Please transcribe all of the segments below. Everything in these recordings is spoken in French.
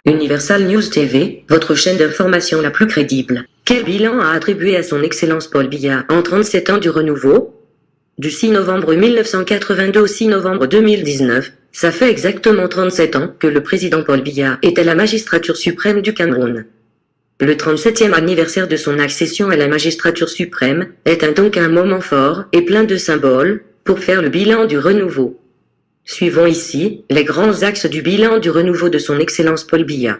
Universal News TV, votre chaîne d'information la plus crédible. Quel bilan a attribué à son Excellence Paul Biya en 37 ans du renouveau? Du 6 novembre 1982 au 6 novembre 2019, ça fait exactement 37 ans que le président Paul Biya est à la magistrature suprême du Cameroun. Le 37e anniversaire de son accession à la magistrature suprême est donc un moment fort et plein de symboles pour faire le bilan du renouveau. Suivons ici les grands axes du bilan du renouveau de son Excellence Paul Biya.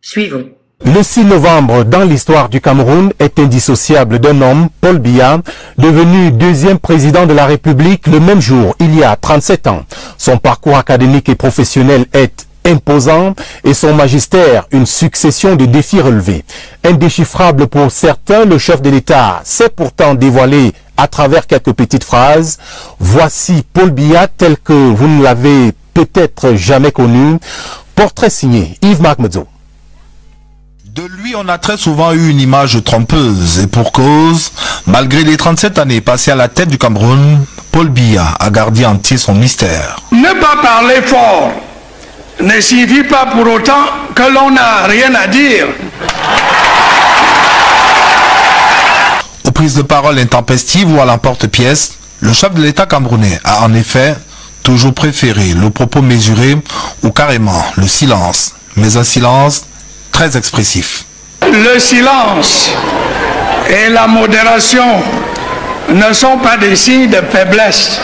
Suivons. Le 6 novembre dans l'histoire du Cameroun est indissociable d'un homme, Paul Biya, devenu deuxième président de la République le même jour, il y a 37 ans. Son parcours académique et professionnel est imposant et son magistère une succession de défis relevés. Indéchiffrable pour certains, le chef de l'État s'est pourtant dévoilé à travers quelques petites phrases. Voici Paul Biya tel que vous ne l'avez peut-être jamais connu. Portrait signé Yves-Marc Medzo. De lui, on a très souvent eu une image trompeuse et pour cause, malgré les 37 années passées à la tête du Cameroun, Paul Biya a gardé entier son mystère. Ne pas parler fort ne signifie pas pour autant que l'on n'a rien à dire. Aux prises de parole intempestives ou à l'emporte-pièce, le chef de l'État camerounais a en effet toujours préféré le propos mesuré ou carrément le silence, mais un silence très expressif. Le silence et la modération ne sont pas des signes de faiblesse.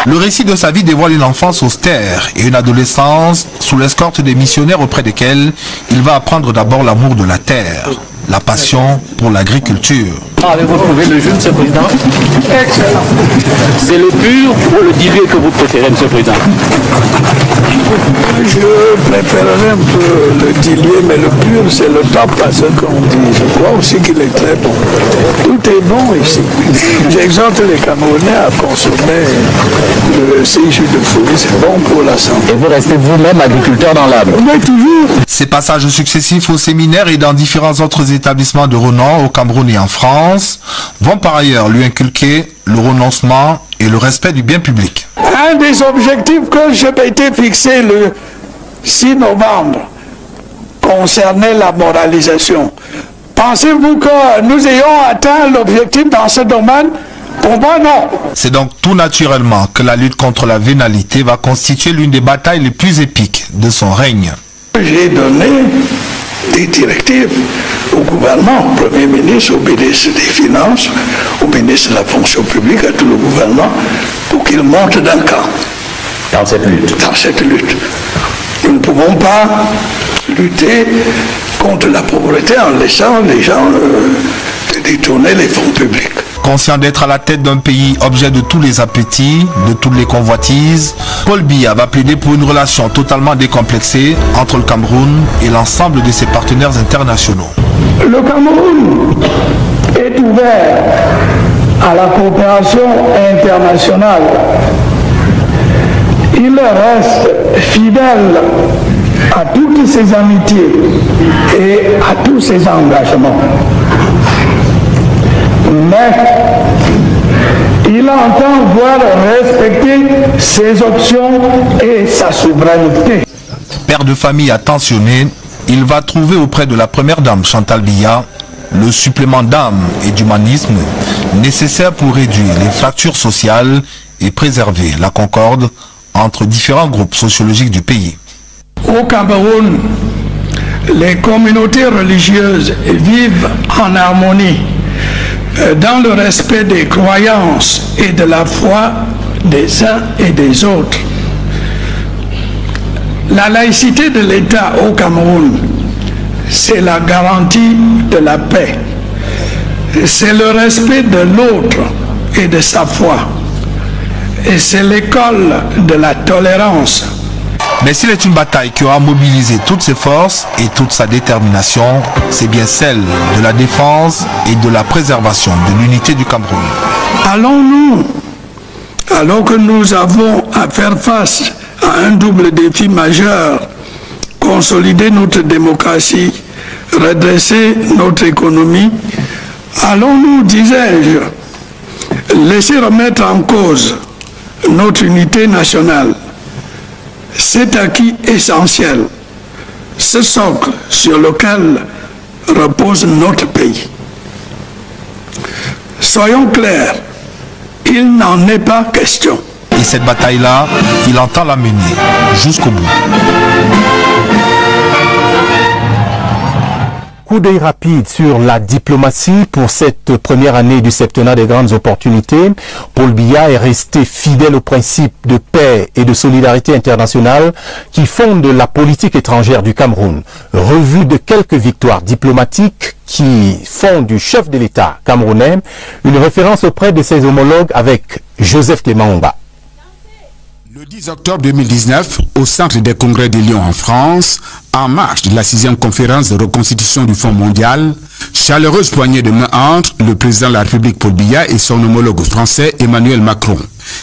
Le récit de sa vie dévoile une enfance austère et une adolescence sous l'escorte des missionnaires auprès desquels il va apprendre d'abord l'amour de la terre, la passion pour l'agriculture. Avez-vous trouvé le jus, M. le Président? Excellent. C'est le pur ou le dilué que vous préférez, M. le Président? Je préférerais un peu le dilué, mais le pur, c'est le top à ce qu'on dit. Je crois aussi qu'il est très bon. Tout est bon ici. J'exhorte les Camerounais à consommer ces jus de fruits. C'est bon pour la santé. Et vous restez vous-même agriculteur dans l'âme? Mais toujours. Ses passages successifs au séminaire et dans différents autres établissements de renom au Cameroun et en France vont par ailleurs lui inculquer le renoncement et le respect du bien public. Un des objectifs que je m'étais fixé le 6 novembre concernait la moralisation. Pensez-vous que nous ayons atteint l'objectif dans ce domaine? Pour moi, non. C'est donc tout naturellement que la lutte contre la vénalité va constituer l'une des batailles les plus épiques de son règne. J'ai donné des directives au gouvernement, au Premier ministre, au ministre des Finances, au ministre de la fonction publique, à tout le gouvernement, pour qu'ils montent d'un camp. Dans cette lutte. Dans cette lutte. Nous ne pouvons pas lutter contre la pauvreté en laissant les gens détourner les fonds publics. Conscient d'être à la tête d'un pays objet de tous les appétits, de toutes les convoitises, Paul Biya va plaider pour une relation totalement décomplexée entre le Cameroun et l'ensemble de ses partenaires internationaux. Le Cameroun est ouvert à la coopération internationale. Il reste fidèle à toutes ses amitiés et à tous ses engagements. Mais il entend voir respecter ses options et sa souveraineté. Père de famille attentionné, il va trouver auprès de la première dame Chantal Biya le supplément d'âme et d'humanisme nécessaire pour réduire les fractures sociales et préserver la concorde entre différents groupes sociologiques du pays. Au Cameroun, les communautés religieuses vivent en harmonie dans le respect des croyances et de la foi des uns et des autres. La laïcité de l'État au Cameroun, c'est la garantie de la paix. C'est le respect de l'autre et de sa foi. Et c'est l'école de la tolérance. Mais s'il est une bataille qui aura mobilisé toutes ses forces et toute sa détermination, c'est bien celle de la défense et de la préservation de l'unité du Cameroun. Allons-nous, alors que nous avons à faire face à un double défi majeur, consolider notre démocratie, redresser notre économie, allons-nous, disais-je, laisser remettre en cause notre unité nationale, cet acquis essentiel, ce socle sur lequel repose notre pays? Soyons clairs, il n'en est pas question. Et cette bataille-là, il entend la mener jusqu'au bout. Coup d'œil rapide sur la diplomatie pour cette première année du septennat des grandes opportunités. Paul Biya est resté fidèle aux principes de paix et de solidarité internationale qui fondent la politique étrangère du Cameroun. Revue de quelques victoires diplomatiques qui font du chef de l'État camerounais une référence auprès de ses homologues avec Joseph Clément Omba. Le 10 octobre 2019, au Centre des Congrès de Lyon en France, en marge de la 6e conférence de reconstitution du Fonds mondial, chaleureuse poignée de main entre le président de la République Paul Biya et son homologue français Emmanuel Macron.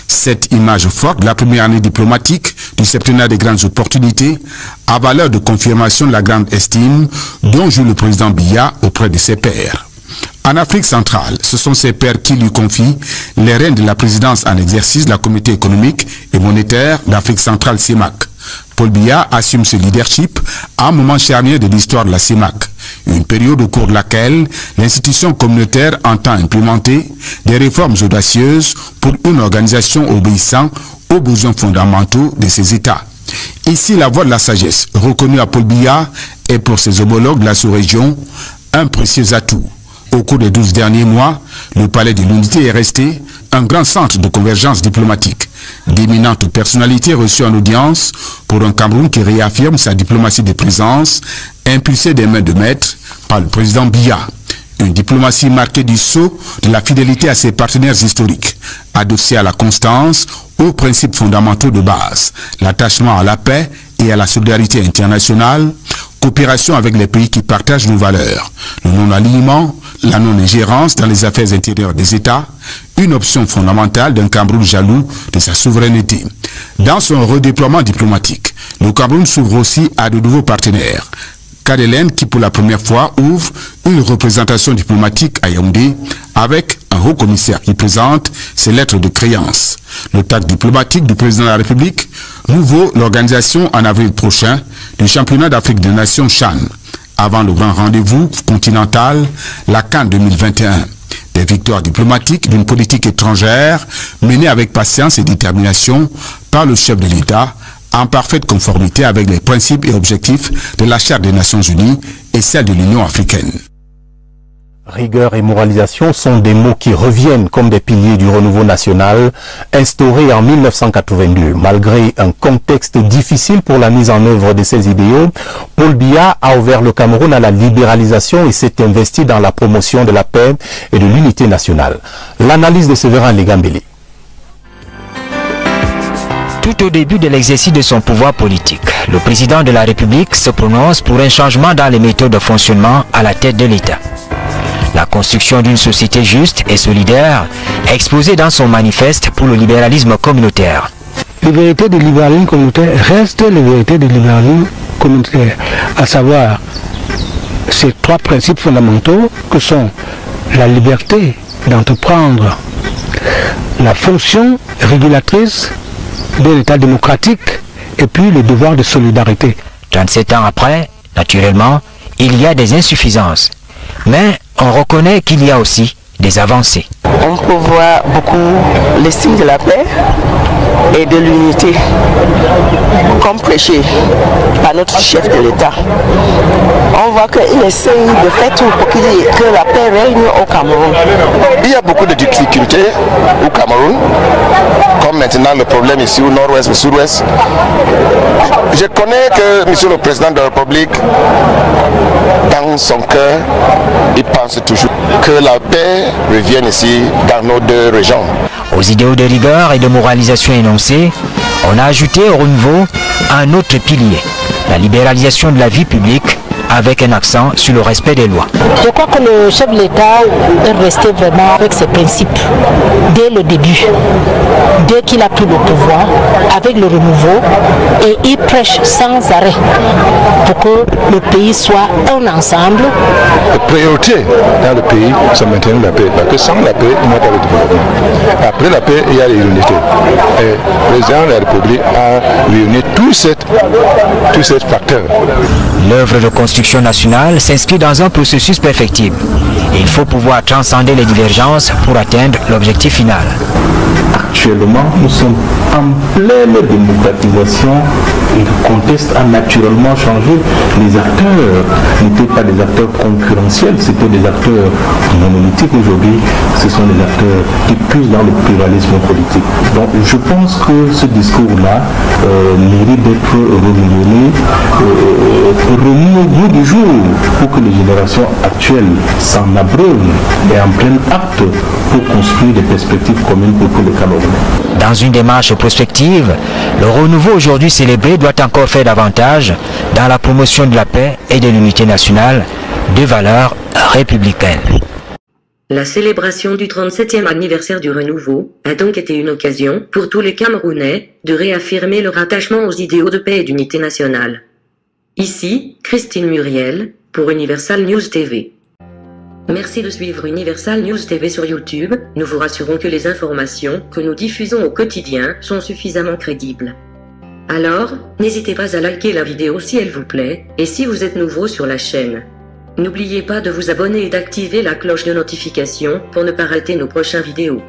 Cette image forte de la première année diplomatique du septennat des grandes opportunités a valeur de confirmation de la grande estime dont joue le président Biya auprès de ses pairs. En Afrique centrale, ce sont ses pairs qui lui confient les rênes de la présidence en exercice de la Communauté économique et monétaire d'Afrique centrale CEMAC. Paul Biya assume ce leadership à un moment charnière de l'histoire de la CEMAC, une période au cours de laquelle l'institution communautaire entend implémenter des réformes audacieuses pour une organisation obéissant aux besoins fondamentaux de ses États. Ici, la voix de la sagesse reconnue à Paul Biya est pour ses homologues de la sous-région un précieux atout. Au cours des 12 derniers mois, le Palais de l'Unité est resté un grand centre de convergence diplomatique. D'éminentes personnalités reçues en audience pour un Cameroun qui réaffirme sa diplomatie de présence, impulsée des mains de maître par le président Biya. Une diplomatie marquée du sceau de la fidélité à ses partenaires historiques, adossée à la constance, aux principes fondamentaux de base, l'attachement à la paix et à la solidarité internationale, coopération avec les pays qui partagent nos valeurs, le non-alignement, la non-ingérence dans les affaires intérieures des États, une option fondamentale d'un Cameroun jaloux de sa souveraineté. Dans son redéploiement diplomatique, le Cameroun s'ouvre aussi à de nouveaux partenaires. Cadelen qui pour la première fois ouvre une représentation diplomatique à Yaoundé avec un haut commissaire qui présente ses lettres de créance. Le tact diplomatique du président de la République nous vaut l'organisation en avril prochain du championnat d'Afrique des Nations CHAN, avant le grand rendez-vous continental, la CAN 2021. Des victoires diplomatiques d'une politique étrangère menée avec patience et détermination par le chef de l'État, en parfaite conformité avec les principes et objectifs de la Charte des Nations Unies et celle de l'Union africaine. Rigueur et moralisation sont des mots qui reviennent comme des piliers du renouveau national instauré en 1982. Malgré un contexte difficile pour la mise en œuvre de ces idéaux, Paul Biya a ouvert le Cameroun à la libéralisation et s'est investi dans la promotion de la paix et de l'unité nationale. L'analyse de Séverin Legambeli. Tout au début de l'exercice de son pouvoir politique, le président de la République se prononce pour un changement dans les méthodes de fonctionnement à la tête de l'État. La construction d'une société juste et solidaire, exposée dans son manifeste pour le libéralisme communautaire. Les vérités du libéralisme communautaire restent les vérités du libéralisme communautaire, à savoir ces trois principes fondamentaux que sont la liberté d'entreprendre, la fonction régulatrice de l'État démocratique et puis le devoir de solidarité. 37 ans après, naturellement, il y a des insuffisances. Mais on reconnaît qu'il y a aussi des avancées. On peut voir beaucoup l'estime de la paix et de l'unité, comme prêché par notre chef de l'État. On voit qu'il essaie de faire tout pour que la paix règne au Cameroun. Il y a beaucoup de difficultés au Cameroun, comme maintenant le problème ici au nord-ouest, au sud-ouest. Je connais que Monsieur le Président de la République, dans son cœur, il pense toujours que la paix revienne ici dans nos deux régions. Aux idéaux de rigueur et de moralisation énoncés, on a ajouté au renouveau un autre pilier, la libéralisation de la vie publique avec un accent sur le respect des lois. Je crois que le chef de l'État est resté vraiment avec ses principes dès le début, dès qu'il a pris le pouvoir, avec le renouveau, et il prêche sans arrêt pour que le pays soit un ensemble. La priorité dans le pays, c'est maintenir la paix, parce que sans la paix, il n'y a pas de développement. Après la paix, il y a l'unité. Et le président de la République a réuni tous ces facteurs. L'œuvre de construction nationale s'inscrit dans un processus perfectible. Il faut pouvoir transcender les divergences pour atteindre l'objectif final. Actuellement, nous sommes en pleine démocratisation et le contexte a naturellement changé. Les acteurs n'étaient pas des acteurs concurrentiels, c'était des acteurs monolithiques. Aujourd'hui, ce sont des acteurs qui puissent dans le pluralisme politique. Donc je pense que ce discours-là mérite d'être renouvelé, remis au bout du jour pour que les générations actuelles s'en abreuvent et en prennent acte pour construire des perspectives communes pour tous les Camerounais. Dans une démarche prospective, le renouveau aujourd'hui célébré doit encore faire davantage dans la promotion de la paix et de l'unité nationale, deux valeurs républicaines. La célébration du 37e anniversaire du renouveau a donc été une occasion pour tous les Camerounais de réaffirmer leur attachement aux idéaux de paix et d'unité nationale. Ici, Christine Muriel, pour Universal News TV. Merci de suivre Universal News TV sur YouTube. Nous vous rassurons que les informations que nous diffusons au quotidien sont suffisamment crédibles. Alors, n'hésitez pas à liker la vidéo si elle vous plaît, et si vous êtes nouveau sur la chaîne. N'oubliez pas de vous abonner et d'activer la cloche de notification pour ne pas rater nos prochaines vidéos.